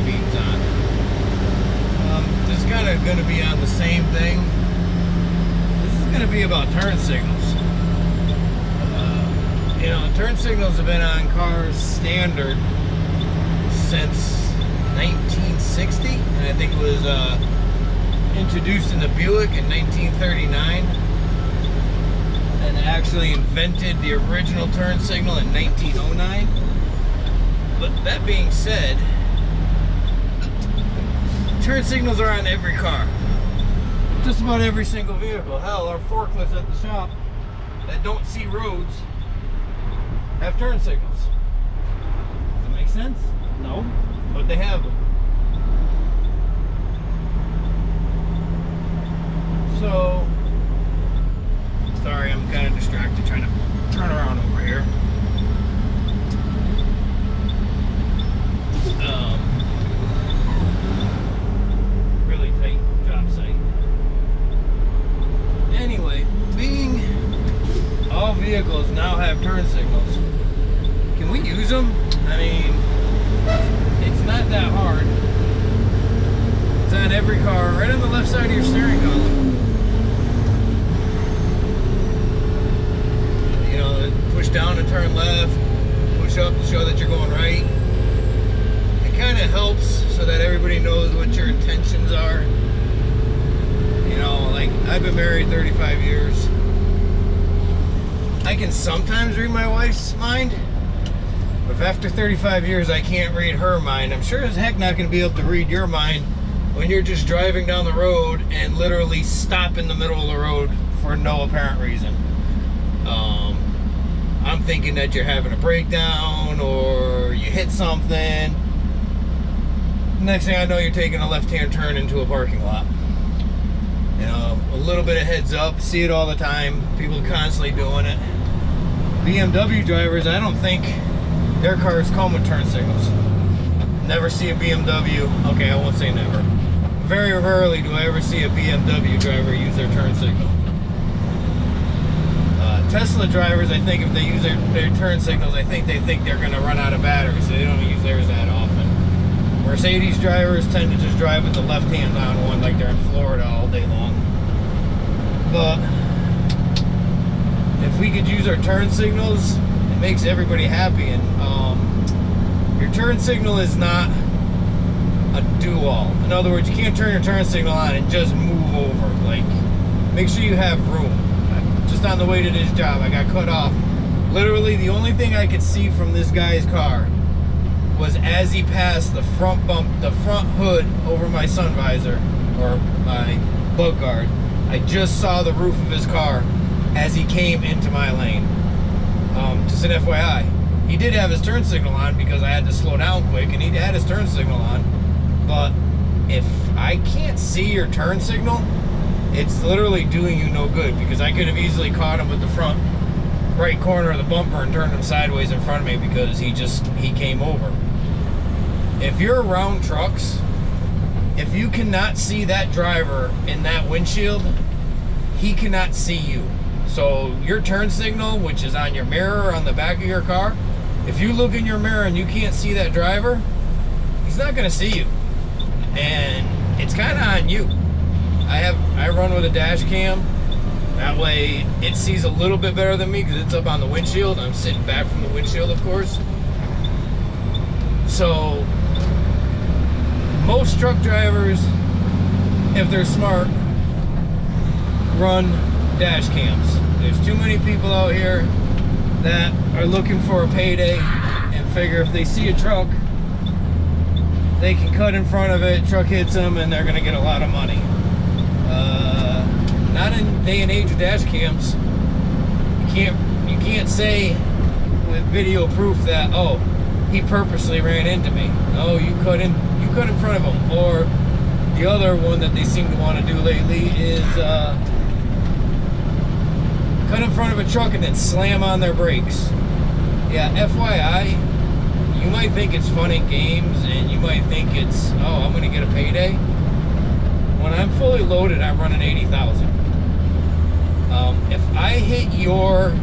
beams on. This is kind of going to be on the same thing. This is going to be about turn signals. You know, turn signals have been on cars standard since 1960, and I think it was introduced in the Buick in 1939, and actually invented the original turn signal in 1909. But that being said, turn signals are on every car. Just about every single vehicle. Hell, our forklifts at the shop that don't see roads have turn signals. Does it make sense? No, but they have them. So, sorry, I'm kind of distracted trying to turn around over here. Really tight job site. Anyway, being all vehicles now have turn signals, can we use them? I mean, it's not that hard. It's on every car, right on the left side of your steering column. You know, push down to turn left, push up to show that you're going right. It kind of helps so that everybody knows what your intentions are. You know, like, I've been married 35 years. I can sometimes read my wife's mind, but if after 35 years I can't read her mind, I'm sure as heck not going to be able to read your mind when you're just driving down the road and literally stop in the middle of the road for no apparent reason. I'm thinking that you're having a breakdown or you hit something. Next thing I know, you're taking a left-hand turn into a parking lot. You know, a little bit of heads up, see it all the time. People constantly doing it. BMW drivers, I don't think their cars come with turn signals. Never see a BMW, okay, I won't say never. Very rarely do I ever see a BMW driver use their turn signal. Tesla drivers, I think if they use their turn signals, I think they think they're going to run out of batteries, so they don't use theirs that often. Mercedes drivers tend to just drive with the left hand on one like they're in Florida all day long. But if we could use our turn signals, it makes everybody happy. And your turn signal is not a do-all. In other words, you can't turn your turn signal on and just move over. Like, make sure you have room. Just on the way to this job, I got cut off. Literally, the only thing I could see from this guy's car was as he passed the front bump, the front hood over my sun visor, or my bug guard. I just saw the roof of his car as he came into my lane. Just an FYI. He did have his turn signal on because I had to slow down quick, and he had his turn signal on. But if I can't see your turn signal, it's literally doing you no good, because I could have easily caught him with the front right corner of the bumper and turned him sideways in front of me because he came over. If you're around trucks, if you cannot see that driver in that windshield, he cannot see you. So your turn signal, which is on your mirror on the back of your car, if you look in your mirror and you can't see that driver, he's not going to see you. And it's kind of on you. I run with a dash cam. That way it sees a little bit better than me because it's up on the windshield. I'm sitting back from the windshield, of course. So most truck drivers, if they're smart, run dash cams. There's too many people out here that are looking for a payday and figure if they see a truck, they can cut in front of it, truck hits them, and they're gonna get a lot of money. Not in day and age of dash cams. You can't say with video proof that, oh, he purposely ran into me. No, you cut in front of him. Or the other one that they seem to want to do lately is cut in front of a truck and then slam on their brakes. Yeah, FYI, you might think it's fun in games and you might think it's, oh, I'm gonna get a payday. When I'm fully loaded, I'm running 80,000. If I hit your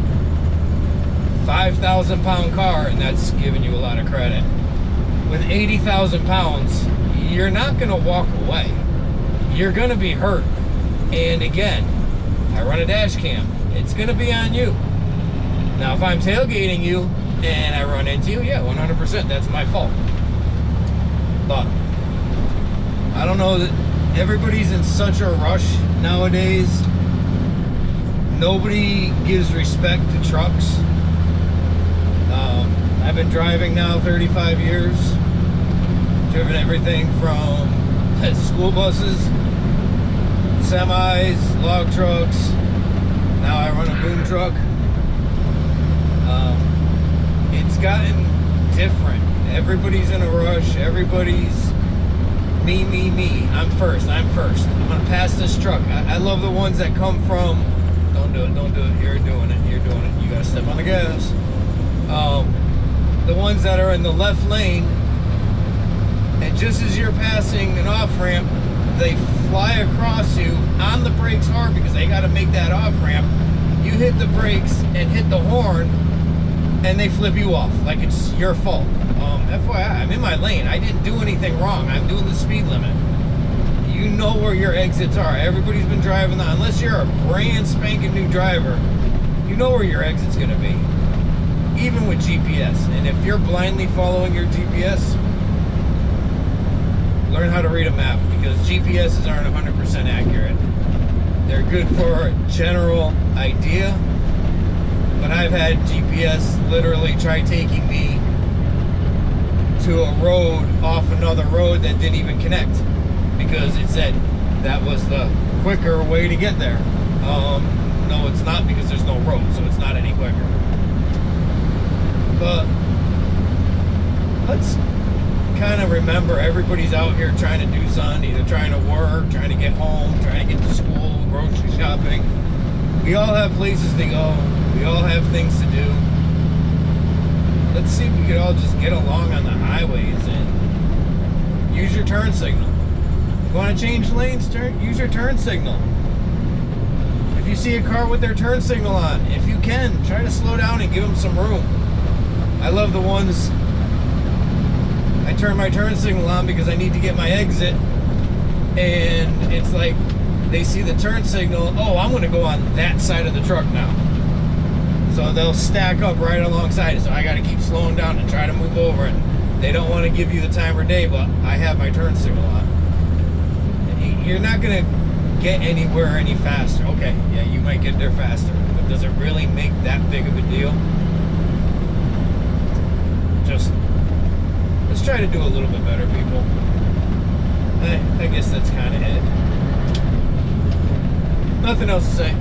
5,000 pound car, and that's giving you a lot of credit, with 80,000 pounds, you're not going to walk away. You're going to be hurt. And again, I run a dash cam. It's going to be on you. Now, if I'm tailgating you and I run into you, yeah, 100%, that's my fault. But I don't know, that everybody's in such a rush nowadays. Nobody gives respect to trucks. I've been driving now 35 years. Driven everything from school buses, semis, log trucks. Now I run a boom truck. It's gotten different. Everybody's in a rush. Everybody's me. I'm first. I'm gonna pass this truck. I love the ones that come from, don't do it. You're doing it. You gotta step on the gas. The ones that are in the left lane, and just as you're passing an off-ramp, they fly across you on the brakes hard because they got to make that off-ramp. You hit the brakes and hit the horn, and they flip you off like it's your fault. FYI, I'm in my lane. I didn't do anything wrong. I'm doing the speed limit. You know where your exits are. Everybody's been driving that. Unless you're a brand spanking new driver, you know where your exit's going to be. Even with GPS. And if you're blindly following your GPS, learn how to read a map, because GPSs aren't 100% accurate. They're good for a general idea, but I've had GPS literally try taking me to a road off another road that didn't even connect, because it said that was the quicker way to get there. No, it's not, because there's no road, so it's not any quicker. But let's kind of remember, everybody's out here trying to do something, either trying to work, trying to get home, trying to get to school, grocery shopping. We all have places to go. We all have things to do. Let's see if we could all just get along on the highways and use your turn signal. If you want to change lanes, use your turn signal. If you see a car with their turn signal on, if you can, try to slow down and give them some room. I love the ones, I turn my turn signal on because I need to get my exit, and it's like they see the turn signal, oh, I'm going to go on that side of the truck now. So they'll stack up right alongside it, so I got to keep slowing down and try to move over, and they don't want to give you the time of day, but I have my turn signal on. You're not going to get anywhere any faster. Okay, yeah, you might get there faster, but does it really make that big of a deal? Just, let's try to do a little bit better, people. I guess that's kind of it. Nothing else to say.